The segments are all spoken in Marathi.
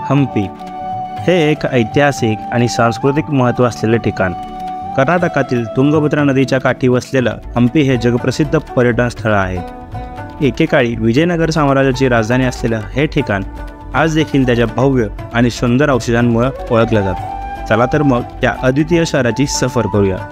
हम्पी हे एक ऐतिहासिक आणि सांस्कृतिक महत्त्व असलेले ठिकाण कर्नाटकातील तुंगभद्रा नदीच्या काठी वसलेलं हम्पी हे जगप्रसिद्ध पर्यटन स्थळ आहे। एकेकाळी विजयनगर साम्राज्याची राजधानी असलेलं हे ठिकाण आज देखील त्याच्या भव्य आणि सुंदर अवशेषांमुळे ओळखलं जातं। चला तर मग त्या अद्वितीय शहराची सफर करूया।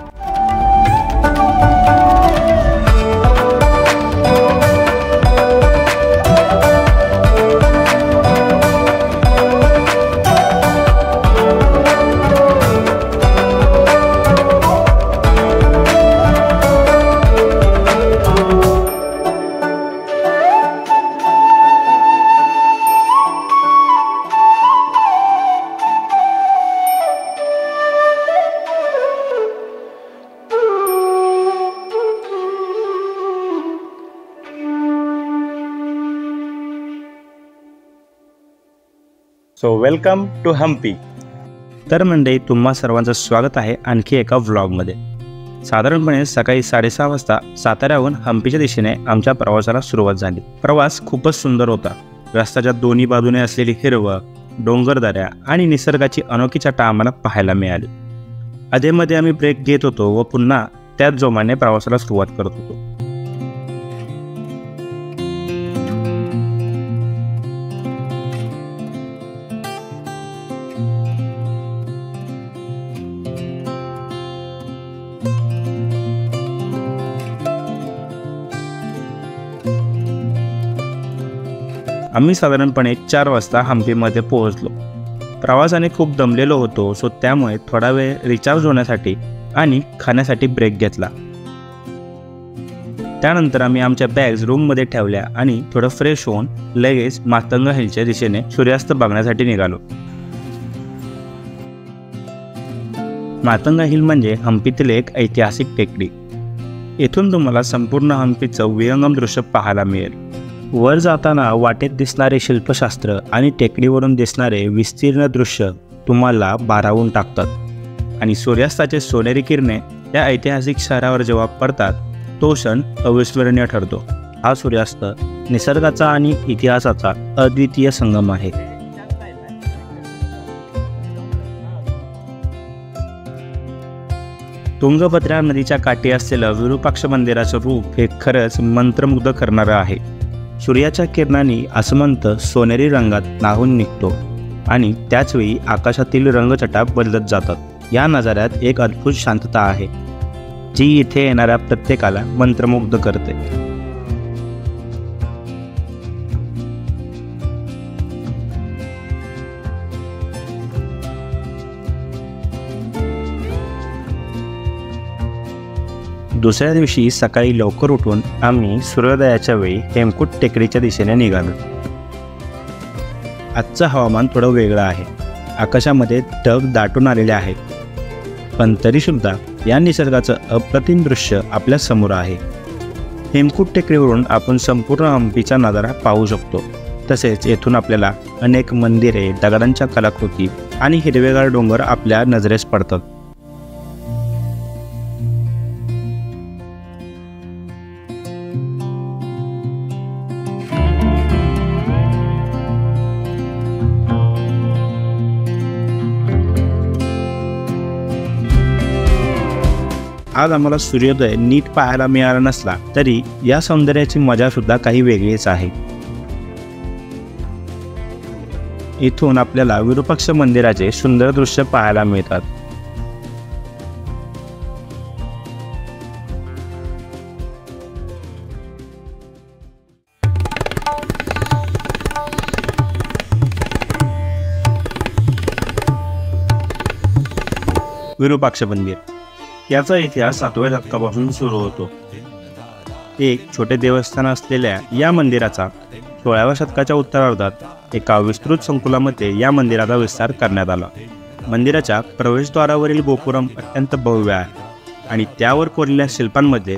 So welcome to Hampi. तर मंडळी, तुम्हा सर्वांचं स्वागत आहे आणखी एका व्लॉगमध्ये। साधारणपणे सकाळी 6:30 वाजता साताऱ्याहून हम्पीच्या दिशेने आमच्या प्रवासाला सुरुवात झाली। प्रवास खूपच सुंदर होता। रस्त्याच्या दोन्ही बाजूने असलेली हिरवळ, डोंगरदऱ्या आणि निसर्गाची अनोखी छटा आम्हाला पाहायला मिळाली। अधेमध्ये आम्ही ब्रेक घेत होतो व पुन्हा त्याच जोमाने प्रवासाला सुरुवात करत होतो। आम्ही साधारणपणे 4 वाजता हम्पीमध्ये पोहोचलो। प्रवासाने खूप दमलेलो होतो, सो त्यामुळे थोडा वेळ रिचार्ज होण्यासाठी आणि खाण्यासाठी ब्रेक घेतला। त्यानंतर आम्ही आमच्या बॅग्स रूममध्ये ठेवल्या आणि थोडं फ्रेश होऊन लगेच मातंगा हिलच्या दिशेने सूर्यास्त बघण्यासाठी निघालो। मातंगा हिल म्हणजे हम्पीतील एक ऐतिहासिक टेकडी। येथून तुम्हाला संपूर्ण हम्पीचं विहंगम दृश्य पाहायला मिळेल। वर जाताना वाटेत दिसणारे शिल्पशास्त्र आणि टेकडीवरून दिसणारे विस्तीर्ण दृश्य तुम्हाला भारावून टाकतात आणि सूर्यास्ताचे सोनेरी किरणे या ऐतिहासिक शहरावर जेव्हा पडतात तो क्षण अविस्मरणीय ठरतो। हा सूर्यास्त निसर्गाचा आणि इतिहासाचा अद्वितीय संगम आहे। तुंगभद्रा नदीच्या काठी असलेलं विरूपाक्ष मंदिराचं रूप हे खरंच मंत्रमुग्ध करणारं आहे। सूर्याच्या किरणांनी आसमंत सोनेरी रंगात न्हाऊन निघतो आणि त्याचवेळी आकाशातील रंगछटा बदलत जातात। या नजाऱ्यात एक अद्भुत शांतता आहे जी इथे येणाऱ्या प्रत्येकाला मंत्रमुग्ध करते। दुसऱ्या दिवशी सकाळी लवकर उठून आम्ही सूर्योदयाच्या वेळी हेमकूट टेकडीच्या दिशेने निघालो। आजचं हवामान थोडं वेगळं आहे। आकाशामध्ये ढग दाटून आलेले आहेत, पण तरीसुद्धा या निसर्गाचं अप्रतिम दृश्य आपल्या समोर आहे। हेमकूट टेकडीवरून आपण संपूर्ण हम्पीचा नजारा पाहू शकतो। तसेच येथून आपल्याला अनेक मंदिरे, दगडांच्या कलाकृती आणि हिरवेगार डोंगर आपल्या नजरेस पडतात। आज आम्हाला सूर्योदय नीट पाहायला मिळाला नसला तरी या सौंदर्याची मजा सुद्धा काही वेगळीच आहे। इथून आपल्याला विरूपाक्ष मंदिराचे सुंदर दृश्य पाहायला मिळतात। विरूपाक्ष मंदिर याचा इतिहास 7व्या शतकापासून सुरू होतो। एक छोटे देवस्थान असलेल्या या मंदिराचा 16व्या शतकाच्या उत्तरार्धात एका विस्तृत संकुलामध्ये या मंदिराचा विस्तार करण्यात आला। मंदिराच्या प्रवेशद्वारावरील गोपुरम अत्यंत भव्य आहे आणि त्यावर कोरलेल्या शिल्पांमध्ये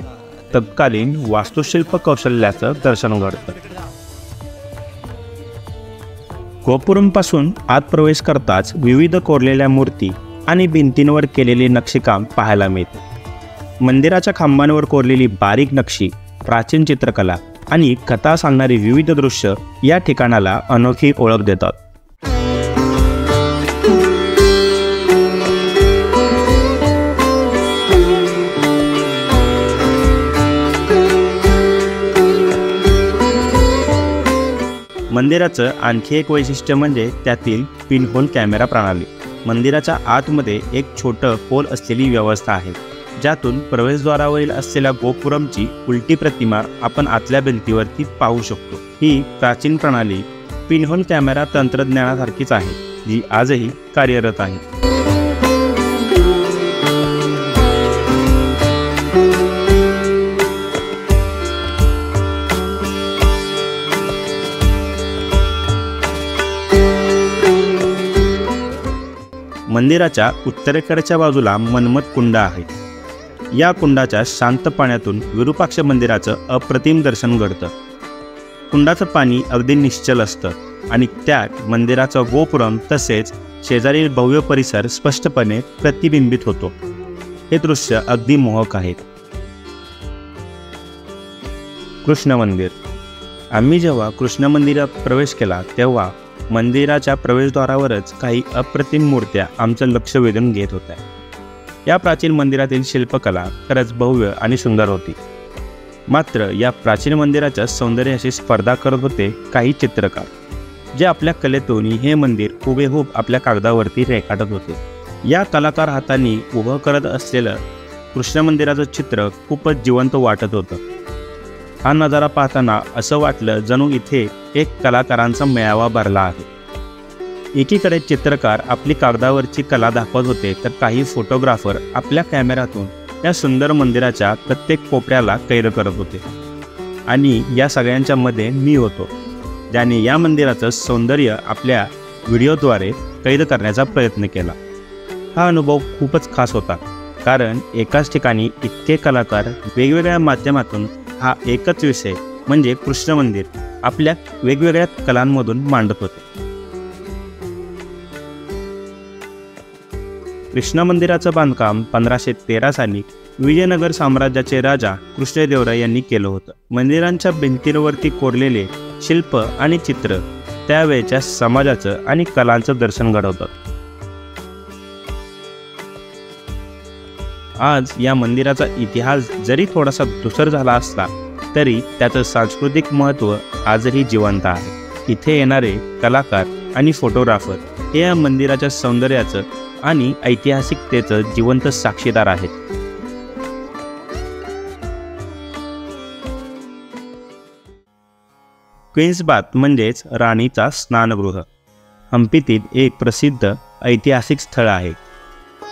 तत्कालीन वास्तुशिल्प कौशल्याचं दर्शन घडतं। गोपुरमपासून आत प्रवेश करताच विविध कोरलेल्या मूर्ती आणि भिंतींवर केलेले नक्षीकाम पाहायला मिळते। मंदिराच्या खांबांवर कोरलेली बारीक नक्षी, प्राचीन चित्रकला आणि कथा सांगणारी विविध दृश्य या ठिकाणाला अनोखी ओळख देतात। मंदिराचं आणखी एक वैशिष्ट्य म्हणजे त्यातील पिनहोल कॅमेरा प्रणाली। मंदिराच्या आतमध्ये एक छोटं पोल असलेली व्यवस्था आहे, ज्यातून प्रवेशद्वारावरील असलेल्या गोपुरमची उलटी प्रतिमा आपण आतल्या भिंतीवरती पाहू शकतो। ही प्राचीन प्रणाली पिनहोल कॅमेरा तंत्रज्ञानासारखीच आहे, जी आजही कार्यरत आहे। मंदिराच्या उत्तरेकडच्या बाजूला मनमत कुंड आहे। या कुंडाच्या शांत पाण्यातून विरूपाक्ष मंदिराचं अप्रतिम दर्शन घडतं। कुंडाचं पाणी अगदी निश्चल असतं आणि त्यात मंदिराचा गोपुरम तसेच शेजारील भव्य परिसर स्पष्टपणे प्रतिबिंबित होतो। हे दृश्य अगदी मोहक आहे। कृष्ण मंदिर। आम्ही जेव्हा कृष्ण मंदिरात प्रवेश केला तेव्हा मंदिराच्या प्रवेशद्वारावरच काही अप्रतिम मूर्त्या आमचं लक्ष वेधून घेत होत्या। या प्राचीन मंदिरातील शिल्पकला खरंच भव्य आणि सुंदर होती। मात्र या प्राचीन मंदिराच्या सौंदर्याशी स्पर्धा करत होते काही चित्रकार, जे आपल्या कलेतून हे मंदिर हुबेहूब आपल्या कागदावरती रेखाटत होते। या कलाकार हातांनी उभं करत असलेलं कृष्ण मंदिराचं चित्र खूपच जिवंत वाटत होतं। हा नजारा पाहताना असं वाटलं जणू इथे एक कलाकारांचा मेळावा भरला आहे। एकीकडे चित्रकार आपली कागदावरची कला दाखवत होते, तर काही फोटोग्राफर आपल्या कॅमेऱ्यातून या सुंदर मंदिराच्या प्रत्येक कोपऱ्याला कैद करत होते। आणि या सगळ्यांच्या मध्ये मी होतो, ज्याने या मंदिराचं सौंदर्य आपल्या व्हिडिओद्वारे कैद करण्याचा प्रयत्न केला। हा अनुभव खूपच खास होता, कारण एकाच ठिकाणी इतके कलाकार वेगवेगळ्या माध्यमातून हा एकच विषय म्हणजे कृष्ण मंदिर आपल्या वेगवेगळ्या कलांमधून मांडत होते। कृष्ण मंदिराचं बांधकाम 1513 साली विजयनगर साम्राज्याचे राजा कृष्णदेवराय यांनी केलं होतं। मंदिरांच्या भिंतींवरती कोरलेले शिल्प आणि चित्र त्यावेळच्या समाजाचं आणि कलांचं दर्शन घडवतात। आज या मंदिराचा इतिहास जरी थोडासा धूसर झाला असला तरी त्याचं सांस्कृतिक महत्त्व आजही जिवंत आहे। इथे येणारे कलाकार आणि फोटोग्राफर हे या मंदिराच्या सौंदर्याचं आणि ऐतिहासिकतेचं जिवंत साक्षीदार आहेत। क्वीन्स बाथ म्हणजेच राणीचा स्नानगृह हम्पीतील एक प्रसिद्ध ऐतिहासिक स्थळ आहे।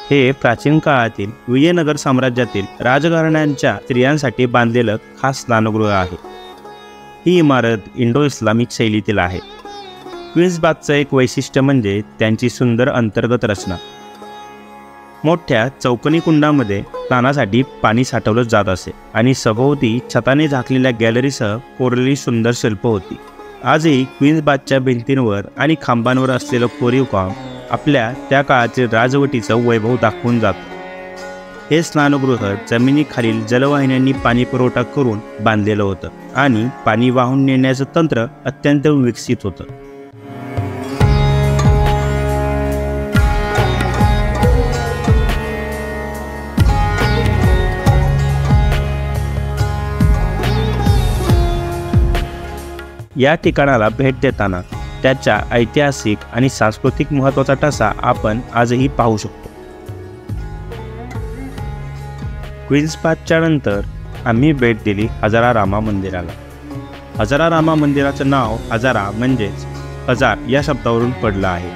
हे प्राचीन काळातील विजयनगर साम्राज्यातील राजघराण्यांच्या स्त्रियांसाठी बांधलेलं खास स्नानगृह आहे। ही इमारत इंडो इस्लामिक शैलीतील आहे। क्वीन्स बाथचं एक वैशिष्ट्य म्हणजे त्यांची सुंदर अंतर्गत रचना। मोठ्या चौकोनी कुंडामध्ये स्नानासाठी पाणी साठवलं जात असे आणि सभोवती छताने झाकलेल्या गॅलरीसह कोरलेली सुंदर शिल्प होती। आजही क्वीन्स बाथच्या भिंतींवर आणि खांबांवर असलेलं कोरीव काम आपल्या त्या काळातील राजवटीचं वैभव दाखवून जातं। हे स्नानगृह जमिनीखालील जलवाहिन्यांनी पाणी पुरवठा करून बांधलेलं होतं आणि पाणी वाहून नेण्याचं तंत्र अत्यंत विकसित होतं। या ठिकाणाला भेट देताना त्याच्या ऐतिहासिक आणि सांस्कृतिक महत्त्वाचा ठसा आपण आजही पाहू शकतो। क्वीन्स बाथच्या नंतर आम्ही भेट दिली हजारा रामा मंदिराला। हजारा रामा मंदिराचं नाव हजारा म्हणजेच हजार या शब्दावरून पडलं आहे,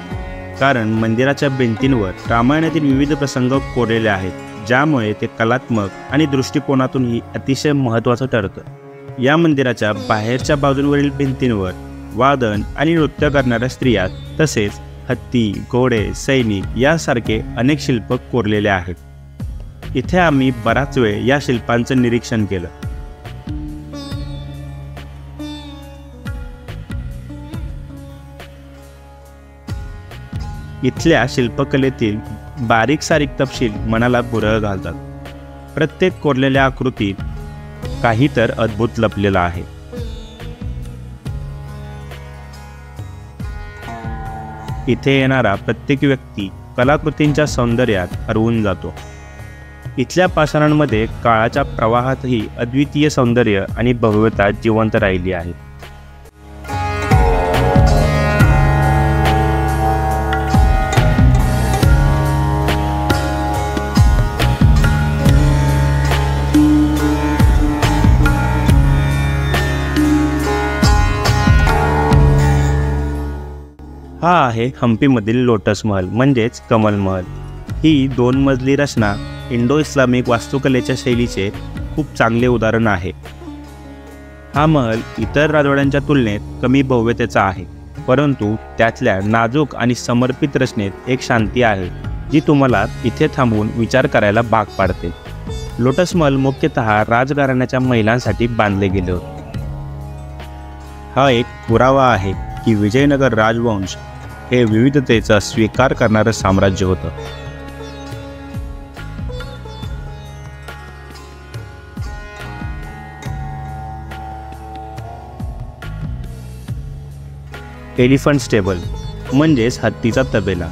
कारण मंदिराच्या भिंतींवर रामायणातील विविध प्रसंग कोरलेले आहेत, ज्यामुळे ते कलात्मक आणि दृष्टिकोनातूनही अतिशय महत्त्वाचं ठरतं। या मंदिराच्या बाहेरच्या बाजूंवरील भिंतींवर वादन आणि नृत्य करणाऱ्या स्त्रिया तसेच हत्ती, घोडे, सैनिक यासारखे अनेक शिल्प कोरलेले आहेत। इथे आम्ही बराच वेळ या शिल्पांचं निरीक्षण केलं। इथल्या शिल्पकलेतील बारीक सारीक तपशील मनाला भुरळ घालतात। प्रत्येक कोरलेल्या आकृतीत काही तर अद्भुत लपलेलं आहे। इथे येणारा प्रत्येक व्यक्ती कलाकृतींच्या सौंदर्यात हरवून जातो। इथल्या पाषाणांमध्ये काळाच्या प्रवाहातही अद्वितीय सौंदर्य आणि भव्यता जिवंत राहिली आहे। हा आहे हम्पीमधील लोटस महल म्हणजेच कमल महल। ही 2 मजली रचना इंडो इस्लामिक वास्तुकलेच्या शैलीचे खूप चांगले उदाहरण आहे। हा महल इतर राजवाड्यांच्या तुलनेत कमी भव्यतेचा आहे, परंतु त्यातल्या नाजूक आणि समर्पित रचनेत एक शांती आहे जी तुम्हाला इथे थांबून विचार करायला भाग पाडते। लोटस महल मुख्यतः राजघराण्याच्या महिलांसाठी बांधले गेले होते। हा एक पुरावा आहे की विजयनगर राजवंश हे विविधतेचा स्वीकार करणारं साम्राज्य होतं। एलिफंट स्टेबल म्हणजेच हत्तीचा तबेला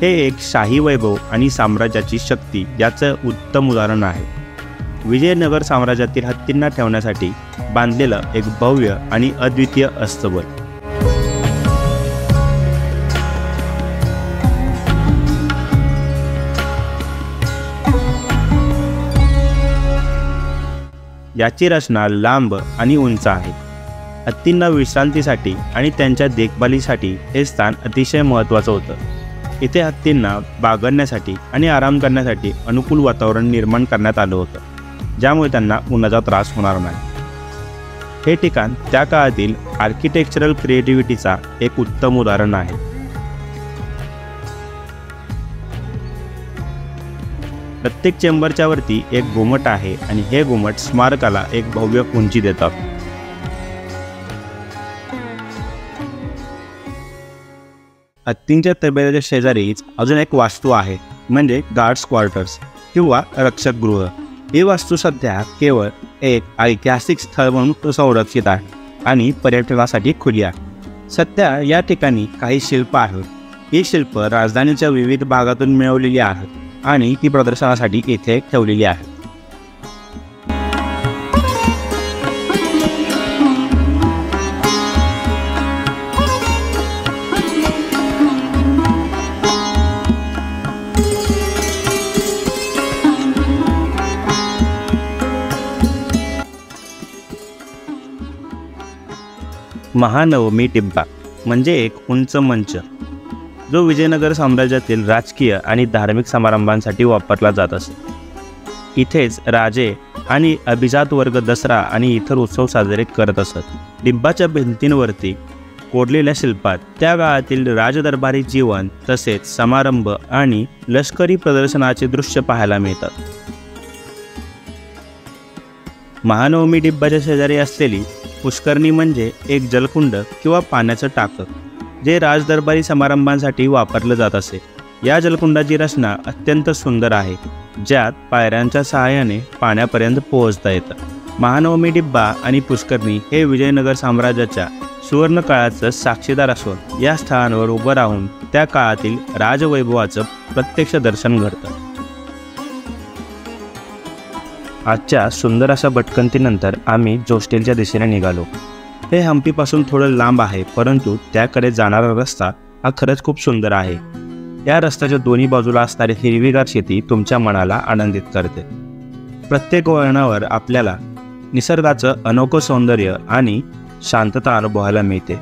हे एक शाही वैभव आणि साम्राज्याची शक्ती याचं उत्तम उदाहरण आहे। विजयनगर साम्राज्यातील हत्तींना ठेवण्यासाठी बांधलेलं एक भव्य आणि अद्वितीय अस्तबल। याची रचना लांब आणि उंच आहे। हत्तींना विश्रांतीसाठी आणि त्यांच्या देखभालीसाठी हे स्थान अतिशय महत्त्वाचं होतं। इथे हत्तींना बागडण्यासाठी आणि आराम करण्यासाठी अनुकूल वातावरण निर्माण करण्यात आलं होतं, ज्यामुळे त्यांना उन्हाचा त्रास होणार नाही। हे ठिकाण त्या काळातील आर्किटेक्चरल क्रिएटिव्हिटीचा एक उत्तम उदाहरण आहे। प्रत्येक चेंबरच्या वरती एक घुमट आहे आणि हे घुमट स्मारकाला एक भव्य उंची देतात। हत्तींच्या तबेल्याच्या शेजारीच अजून एक वास्तू आहे, म्हणजे गार्ड्स क्वार्टर्स किंवा रक्षक गृह। ही वास्तू सध्या केवळ एक ऐतिहासिक स्थळ म्हणून संरक्षित आहे आणि पर्यटनासाठी खुली आहे। सध्या या ठिकाणी काही शिल्प आहेत। ही शिल्प राजधानीच्या विविध भागातून मिळवलेली आहेत आणि ती प्रदर्शनासाठी येथे ठेवलेली आहेत। महानवमी टिब्बा म्हणजे एक उंच मंच जो विजयनगर साम्राज्यातील राजकीय आणि धार्मिक समारंभांसाठी वापरला जात असे। इथेच राजे आणि अभिजात वर्ग दसरा आणि इतर उत्सव साजरे करत असत। टिब्बाच्या भिंतींवरती कोरलेल्या शिल्पात त्या काळातील राजदरबारी जीवन तसेच समारंभ आणि लष्करी प्रदर्शनाचे दृश्य पाहायला मिळतात। महानवमी टिब्बाच्या शेजारी असलेली पुष्करणी म्हणजे एक जलकुंड किंवा पाण्याचं टाकं जे राजदरबारी समारंभांसाठी वापरलं जात असे। या जलकुंडाची रचना अत्यंत सुंदर आहे, ज्यात पायऱ्यांच्या सहाय्याने पाण्यापर्यंत पोहोचता येतं। महानवमी टिब्बा आणि पुष्करणी हे विजयनगर साम्राज्याच्या सुवर्ण काळाचं साक्षीदार असून या स्थळांवर उभं राहून त्या काळातील राजवैभवाचं प्रत्यक्ष दर्शन घडतं। आजच्या सुंदर अशा भटकंतीनंतर आम्ही जोस्टेलच्या दिशेने निघालो। हे हम्पीपासून थोडं लांब आहे, परंतु त्याकडे जाणारा रस्ता हा खरंच खूप सुंदर आहे। या रस्त्याच्या दोन्ही बाजूला असणारी हिरवीगार शेती तुमच्या मनाला आनंदित करते। प्रत्येक वळणावर आपल्याला निसर्गाचं अनोखं सौंदर्य आणि शांतता अनुभवायला मिळते।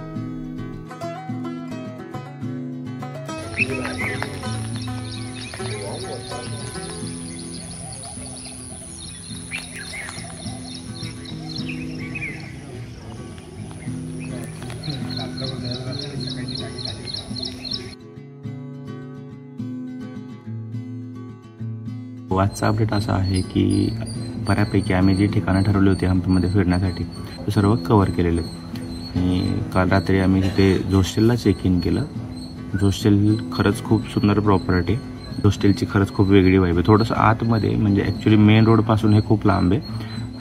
आजचा अपडेट असा आहे की बऱ्यापैकी आम्ही जी ठिकाणं ठरवली होती हम्पीमध्ये फिरण्यासाठी ते सर्व कवर केलेले आहेत। आणि काल रात्री आम्ही तिथे जोस्टेलला चेक इन केलं। जोस्टेल खरंच खूप सुंदर प्रॉपर्टी, जोस्टेलची खरंच खूप वेगळी वाईब आहे। थोडंसं आतमध्ये म्हणजे ॲक्च्युली मेन रोडपासून हे खूप लांब आहे।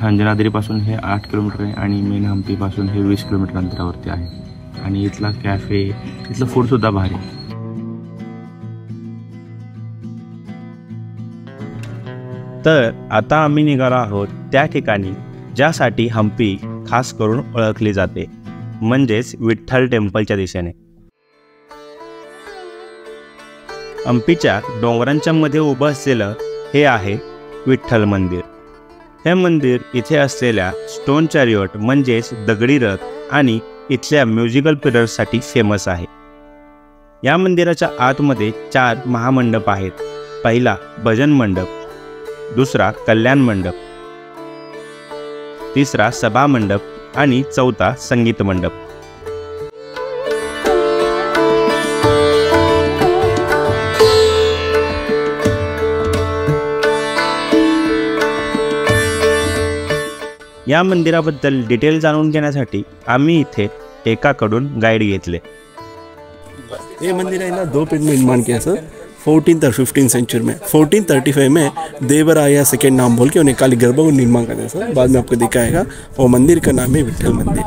अंजनाद्रीपासून हे 8 किलोमीटर आहे आणि मेन हम्पीपासून हे 20 किलोमीटर अंतरावरती आहे। आणि इथला कॅफे, इथलं फूडसुद्धा भारी। तर आता आम्ही निघालो आहोत त्या ठिकाणी ज्यासाठी हम्पी खास करून ओळखली जाते, म्हणजेच विठ्ठल टेम्पलच्या दिशेने। हम्पीच्या डोंगरांच्या मध्ये उभं असलेलं हे आहे विठ्ठल मंदिर। हे मंदिर इथे असलेल्या स्टोन चॅरियट म्हणजेच दगडी रथ आणि इथल्या म्युझिकल पिलर्ससाठी फेमस आहे। या मंदिराच्या आतमध्ये 4 महामंडप आहेत. पहिला भजन मंडप, दुसरा कल्याण मंडप, तिसरा सभा मंडप आणि चौथा संगीत मंडप. या मंदिराबद्दल डिटेल जाणून घेण्यासाठी आम्ही इथे एकाकडून गाईड घेतले. ये मंदिर है ना 2 पीढ़ी में निर्माण किया सर, 14th और 15th सेंचुरी में. 1435 में देवराया सेकेंड नाम बोल के उन्हें काली गर्भ को निर्माण करते सर. बाद में आपको दिखाएगा वो मंदिर का नाम है विठल मंदिर.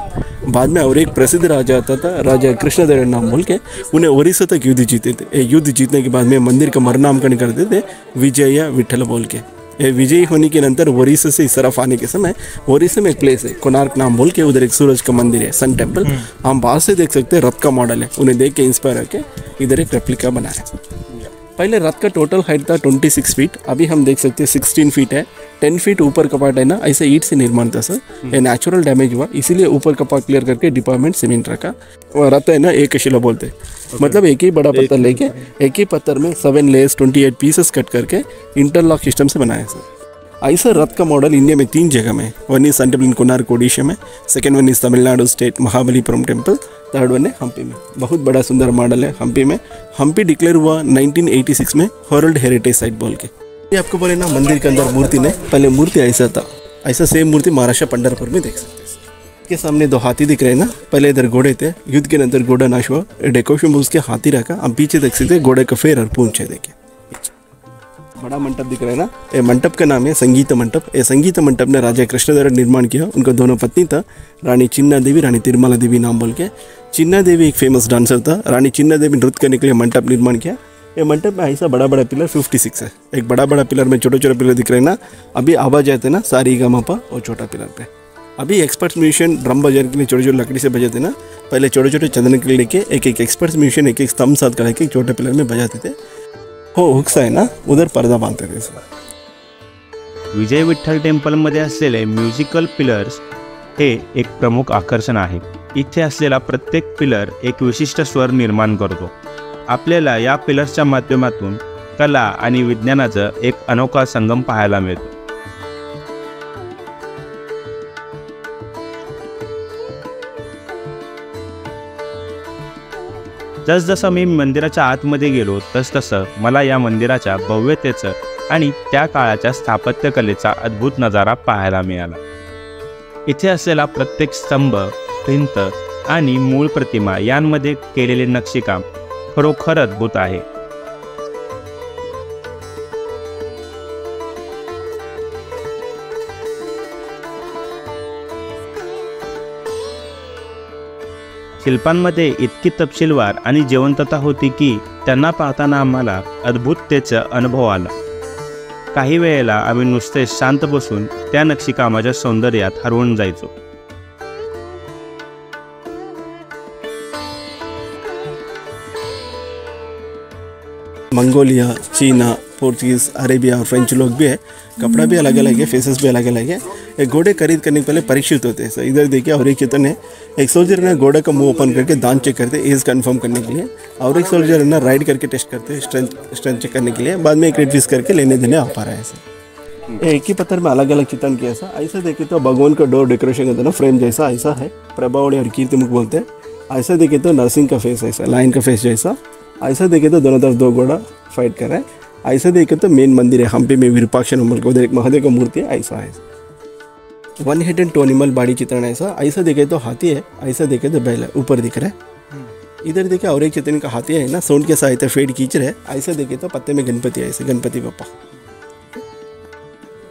बाद में और एक प्रसिद्ध राजा आता था, राजा कृष्णदेव नाम बोल के, उन्हें ओडिशा तक युद्ध जीते थे. युद्ध जीतने के बाद में मंदिर का मरनामकरण करते थे विजय विठल बोल के. विजयी होने के नंतर ओडिशा से इस तरफ आने के समय ओडिशा में एक प्लेस है कोणार्क नाम बोल के, उधर एक सूरज का मंदिर है, सन टेम्पल. हम बाहर से देख सकते हैं, रथ का मॉडल है. उन्हें देख के इंस्पायर होकर इधर एक रेप्लिका बनाया. पहले रथ का टोटल हाइट था 26 फीट, अभी हम देख सकते हैं 16 फीट है. 10 फीट ऊपर का पार्ट है ना, ऐसे ईंट से निर्माण था सर. ये नेचुरल डैमेज हुआ, इसीलिए ऊपर का पार्ट क्लियर करके डिपार्टमेंट सीमेंट रखा. और रथ है ना एक शिला बोलते, मतलब एक ही बड़ा पत्थर लेके एक ही पत्थर में 7 लेयर्स 28 पीसेस कट करके इंटरलॉक सिस्टम से बनाया सर. ऐसा रथ का मॉडल इंडिया में 3 जगह में. One is sun temple in Konark Odisha में, second one is Tamil Nadu state Mahabalipuram temple, third one है हम्पी में. बहुत बड़ा सुंदर मॉडल है हम्पी में. हम्पी डिक्लेयर हुआ 1986 में वर्ल्ड हेरिटेज साइट बोल के. ये आपको बोले ना मंदिर के अंदर मूर्ति ने, पहले मूर्ति ऐसा था, ऐसा सेम मूर्ति महाराष्ट्र पंढरपुर में देख सकते हैं. के सामने 2 हाथी दिख रहे हैं ना, पहले इधर घोड़े थे, युद्ध के अंदर घोड़ा नाश हुआ, डेकोरेशन में उसके हाथी रखा. हम पीछे देख सकते हैं घोड़े का फेर और पूंछ है. देखिए बड़ा मंडप दिख रहा है ना, ये मंडप का नाम है संगीत मंडप. ये संगीत मंडप ने राजा कृष्णदेव निर्माण किया. उनका दोनों पत्नी था, रानी चिन्ना देवी, रानी तिरुमला देवी नाम बोल के. चिन्ना देवी एक फेमस डांसर था. रानी चिन्ना देवी नृत्य करने के लिए मंडप निर्माण किया. ये मंडप में ऐसा बड़ा बड़ा पिलर 56 है. एक बड़ा बड़ा पिलर में छोटे छोटे पिलर दिख रहे हैं ना, अभी आवाज आते ना सारी गमापा और छोटा पिलर पे. अभी एक्सपर्ट्स म्यूजिशियन ड्रम बजाने के लिए छोटे छोटे लकड़ी से बजाते ना, पहले छोटे छोटे चंदन के लेके एक एक्सपर्ट्स म्यूजिशियन एक स्तंभ साथ खड़ा के छोटे पिलर में बजाते थे. हो हुक्स आहे ना, उधर पर्दा बांधते थे सर. विजय विठ्ठल टेम्पलमध्ये असलेले म्युझिकल पिलर्स हे एक प्रमुख आकर्षण आहे. इथे असलेला प्रत्येक पिलर एक विशिष्ट स्वर निर्माण करतो. आपल्याला या पिलर्सच्या माध्यमातून कला आणि विज्ञानाचा एक अनोखा संगम पाहायला मिळतो. जसजसं मी मंदिराच्या आतमध्ये गेलो तसतसं मला या मंदिराच्या भव्यतेचं आणि त्या काळाच्या स्थापत्यकलेचा अद्भुत नजारा पाहायला मिळाला. इथे असलेला प्रत्येक स्तंभ, भिंत आणि मूळ प्रतिमा यांमध्ये केलेले नक्षीकाम खरोखर अद्भुत आहे. शिल्पांमध्ये इतकी तपशीलवार आणि जिवंतता होती की त्यांना पाहताना आम्हाला अद्भुततेचा अनुभव आला. काही वेळेला आम्ही नुसते शांत बसून त्या नक्षीकामाच्या सौंदर्यात हरवून जायचो. मंगोलिया, चीना, पोर्चुगीज़, अरेबिया और फ्रेंच लोग भी है. कपड़ा भी अलग अलग है, फेसेस भी अलग अलग है. एक घोड़े खरीद करने के पहले परीक्षित होते हैं. इधर देखिए और एक चित्र ने एक सोल्जर ने घोड़े का मुंह ओपन करके दांत चेक करते एज कंफर्म करने के लिए, और एक सोल्जर है ना राइड करके टेस्ट करते स्ट्रेंथ चेक करने के लिए. बाद में एक रेड फिश करके लेने देने आ पा रहा है. ऐसे एक ही पत्थर में अलग अलग चित्रण किया. ऐसा देखे तो भगवान का डोर डेकोरेशन होता है ना, फ्रेम जैसा ऐसा है, प्रभावड़ी और कीर्तिमुख बोलते हैं. ऐसा देखे तो नरसिंह का फेस ऐसा, लाइन का फेस जैसा. ऐसा देखे तो दोनों तरफ 2 घोड़ा फाइट कर रहा है. ऐसा देखे तो मेन मंदिर है हम्पी में, विरूपाक्ष नंबर को उधर एक महादेव का मूर्ति है. ऐसा है 1 हेड एंड 2 एनिमल बॉडी चित्रण ऐसा. ऐसा देखे तो हाथी है, ऐसा देखे तो बैल है ऊपर दिख रहा है. इधर देखे और एक चित्रण का हाथी है ना, साउंड के साथ फेड खींच रहे. ऐसा देखे तो पत्ते में गणपति है, ऐसे गणपति बप्पा.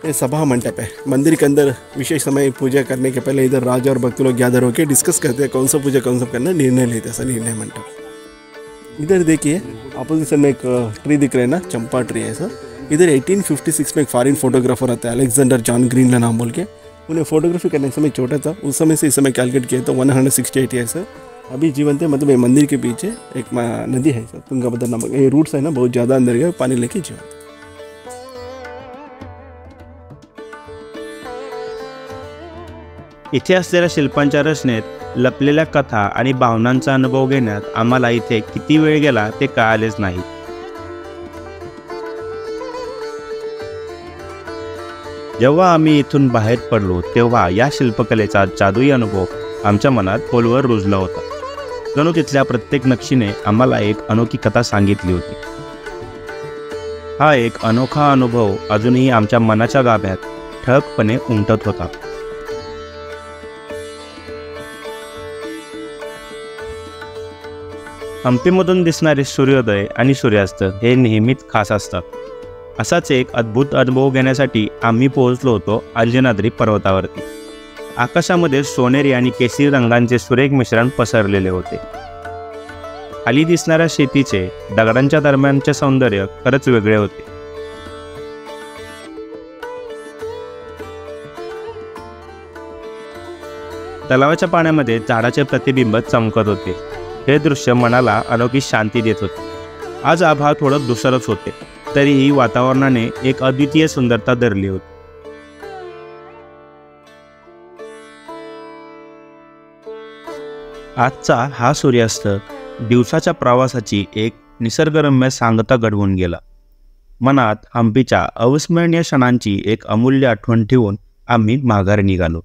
ये सभा मंडप है. मंदिर के अंदर विशेष समय पूजा करने के पहले इधर राजा और भक्त लोग गैदर होकर डिस्कस करते हैं कौन सा पूजा कौन सा करना, निर्णय लेते हैं. निर्णय मंडप. इधर देखिए अपोजिशन में एक ट्री दिख रहा है ना, चंपा ट्री है सर. इधर 1856 में एक फॉरेन फोटोग्राफर आता है, अलेक्जेंडर जॉन ग्रीनलैंड नाम बोल के. उन्हें फोटोग्राफी करने के समय छोटा था, उस समय से इस समय कैलकुलेट किया तो 168 ईयर्स है. अभी जीवंत है. मतलब ये मंदिर के पीछे एक नदी है सर, तुंगाभद्रा नामक. ये रूट्स है ना बहुत ज़्यादा अंदर गए, पानी लेके जीवंत. इथे असलेल्या शिल्पांच्या रचनेत लपलेल्या कथा आणि भावनांचा अनुभव घेण्यात आम्हाला इथे किती वेळ गेला ते कळालेच नाही. जेव्हा आम्ही इथून बाहेर पडलो तेव्हा या शिल्पकलेचा जादुई अनुभव आमच्या मनात खोलवर रुजला होता. जणू तिथल्या प्रत्येक नक्षीने आम्हाला एक अनोखी कथा सांगितली होती. हा एक अनोखा अनुभव अजूनही आमच्या मनाच्या गाभ्यात ठळकपणे उमटत होता. हम्पीमधून दिसणारे सूर्योदय आणि सूर्यास्त हे नेहमीच खास असतात. असाच एक अद्भुत अनुभव घेण्यासाठी आम्ही पोहोचलो होतो अंजनाद्री पर्वतावरती. आकाशामध्ये सोनेरी आणि केशरी रंगांचे सुरेख मिश्रण पसरलेले होते. खाली दिसणाऱ्या शेतीचे दगडांच्या दरम्यानचे सौंदर्य खरंच वेगळे होते. तलावाच्या पाण्यामध्ये झाडाचे प्रतिबिंब चमकत होते. हे दृश्य मनाला अनोखी शांती देत होते. आज आभाळ थोडं धुसरच होते, तरीही वातावरणाने एक अद्वितीय सुंदरता धरली होती. आजचा हा सूर्यास्त दिवसाच्या प्रवासाची एक निसर्गरम्य सांगता घडवून गेला. मनात हम्पीच्या अविस्मरणीय क्षणांची एक अमूल्य आठवण ठेवून आम्ही माघारी निघालो.